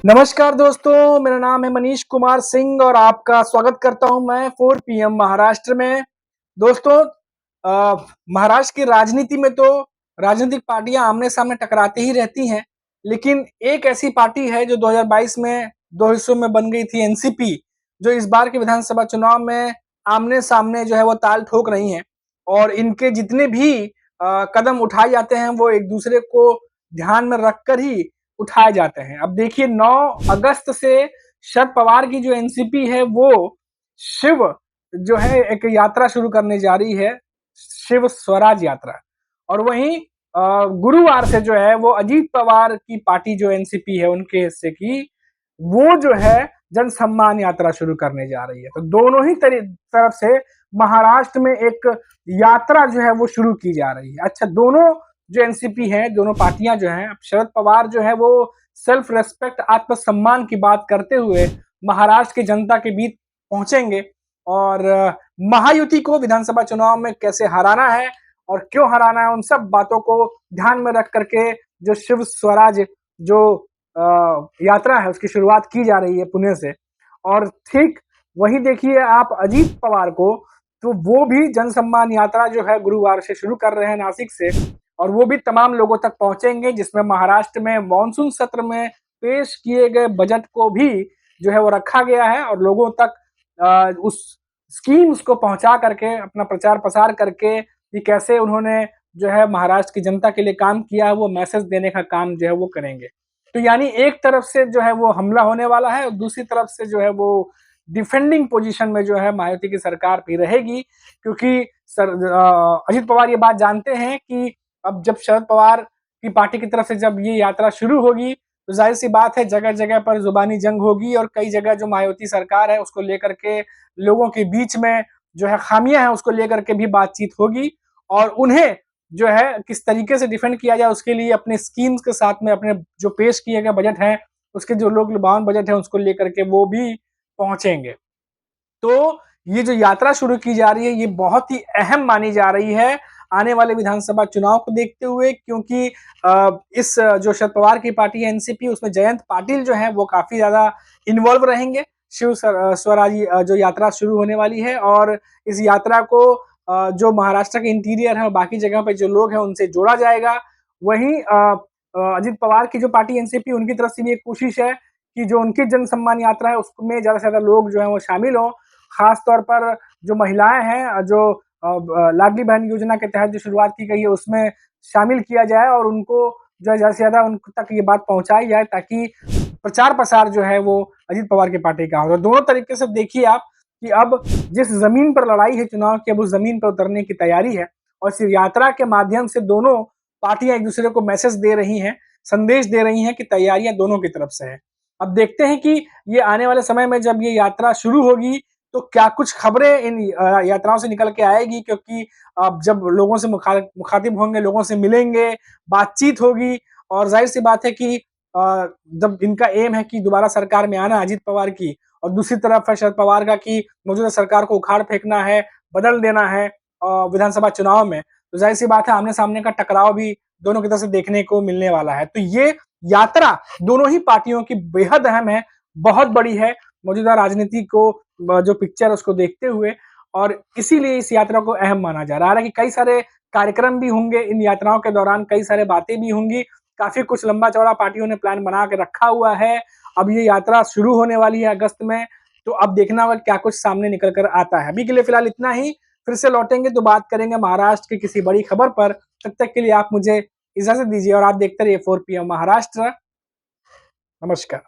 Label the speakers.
Speaker 1: नमस्कार दोस्तों, मेरा नाम है मनीष कुमार सिंह और आपका स्वागत करता हूं मैं 4 पीएम महाराष्ट्र में। दोस्तों, महाराष्ट्र की राजनीति में तो राजनीतिक पार्टियां आमने-सामने टकराती ही रहती हैं, लेकिन एक ऐसी पार्टी है जो 2022 में 2 हिस्सों में बन गई थी एनसीपी, जो इस बार के विधानसभा चुनाव में आमने-सामने जो है वो ताल ठोक रही हैं और इनके जितने भी कदम उठाए जाते हैं वो एक-दूसरे को ध्यान में रखकर ही उठाए जाते हैं। अब देखिए 9 अगस्त से शरद पवार की जो एनसीपी है वो शिव जो है एक यात्रा शुरू करने जा रही है, शिव स्वराज यात्रा। और वहीं गुरुवार से जो है वो अजीत पवार की पार्टी जो एनसीपी है उनके हिस्से की, वो जो है जन सम्मान यात्रा शुरू करने जा रही है। तो दोनों ही तरफ से महाराष्ट्र में एक यात्रा जो है वो शुरू की जा रही है। अच्छा, दोनों जो एनसीपी है, दोनों पार्टियां जो हैं, शरद पवार जो है वो सेल्फ रेस्पेक्ट, आत्मसम्मान की बात करते हुए महाराष्ट्र की जनता के बीच पहुंचेंगे और महायुति को विधानसभा चुनाव में कैसे हराना है और क्यों हराना है, उन सब बातों को ध्यान में रख करके जो शिव स्वराज जो यात्रा है उसकी शुरुआत की जा रही है पुणे से। और ठीक वही देखिए आप अजीत पवार को, तो वो भी जन सम्मान यात्रा जो है गुरुवार से शुरू कर रहे हैं नासिक से और वो भी तमाम लोगों तक पहुंचेंगे, जिसमें महाराष्ट्र में मॉनसून सत्र में पेश किए गए बजट को भी जो है वो रखा गया है और लोगों तक उस स्कीम्स को पहुंचा करके अपना प्रचार प्रसार करके कि कैसे उन्होंने जो है महाराष्ट्र की जनता के लिए काम किया है वो मैसेज देने का काम जो है वो करेंगे। तो यानी एक तरफ से जो है वो हमला होने वाला है और दूसरी तरफ से जो है वो डिफेंडिंग पोजीशन में जो है मायावती की सरकार भी रहेगी, क्योंकि अजित पवार ये बात जानते हैं कि अब जब शरद पवार की पार्टी की तरफ से जब ये यात्रा शुरू होगी तो जाहिर सी बात है जगह जगह पर जुबानी जंग होगी और कई जगह जो मायावती सरकार है उसको लेकर के लोगों के बीच में जो है खामियां हैं उसको लेकर के भी बातचीत होगी और उन्हें जो है किस तरीके से डिफेंड किया जाए उसके लिए अपने स्कीम्स के साथ में अपने जो पेश किए गए बजट हैं उसके जो लोक लुभावन बजट है उसको लेकर के वो भी पहुंचेंगे। तो ये जो यात्रा शुरू की जा रही है ये बहुत ही अहम मानी जा रही है आने वाले विधानसभा चुनाव को देखते हुए, क्योंकि इस जो शरद पवार की पार्टी है एनसीपी उसमें जयंत पाटिल जो है वो काफी ज्यादा इन्वॉल्व रहेंगे। शिव स्वराज जो यात्रा शुरू होने वाली है और इस यात्रा को जो महाराष्ट्र के इंटीरियर है और बाकी जगह पे जो लोग हैं उनसे जोड़ा जाएगा। वहीं अजित पवार की जो पार्टी एनसीपी उनकी तरफ से भी एक कोशिश है कि जो उनकी जन सम्मान यात्रा है उसमें ज्यादा से ज्यादा लोग जो है वो शामिल हों, खास तौर पर जो महिलाएं हैं जो लाडली बहन योजना के तहत जो शुरुआत की गई है उसमें शामिल किया जाए और उनको जो है ज्यादा से ज्यादा उन तक ये बात पहुंचाई जाए ताकि प्रचार प्रसार जो है वो अजित पवार की पार्टी का हो। तो दोनों तरीके से देखिए आप कि अब जिस जमीन पर लड़ाई है चुनाव की अब उस जमीन पर उतरने की तैयारी है और इस यात्रा के माध्यम से दोनों पार्टियां एक दूसरे को मैसेज दे रही हैं, संदेश दे रही हैं कि तैयारियां दोनों की तरफ से है। अब देखते हैं कि ये आने वाले समय में जब ये यात्रा शुरू होगी तो क्या कुछ खबरें इन यात्राओं से निकल के आएगी, क्योंकि अब जब लोगों से मुखातिब होंगे, लोगों से मिलेंगे, बातचीत होगी और जाहिर सी बात है कि जब इनका एम है कि दोबारा सरकार में आना अजीत पवार की और दूसरी तरफ है शरद पवार का कि मौजूदा सरकार को उखाड़ फेंकना है, बदल देना है विधानसभा चुनाव में, तो जाहिर सी बात है आमने सामने का टकराव भी दोनों की तरफ से देखने को मिलने वाला है। तो ये यात्रा दोनों ही पार्टियों की बेहद अहम है, बहुत बड़ी है मौजूदा राजनीति को जो पिक्चर है उसको देखते हुए और इसीलिए इस यात्रा को अहम माना जा रहा है। हालांकि कई सारे कार्यक्रम भी होंगे इन यात्राओं के दौरान, कई सारे बातें भी होंगी, काफी कुछ लंबा चौड़ा पार्टियों ने प्लान बना के रखा हुआ है। अब ये यात्रा शुरू होने वाली है अगस्त में, तो अब देखना होगा क्या कुछ सामने निकल कर आता है। अभी के लिए फिलहाल इतना ही, फिर से लौटेंगे तो बात करेंगे महाराष्ट्र की किसी बड़ी खबर पर। तब तक के लिए आप मुझे इजाजत दीजिए और आप देखते रहिए 4 PM महाराष्ट्र। नमस्कार।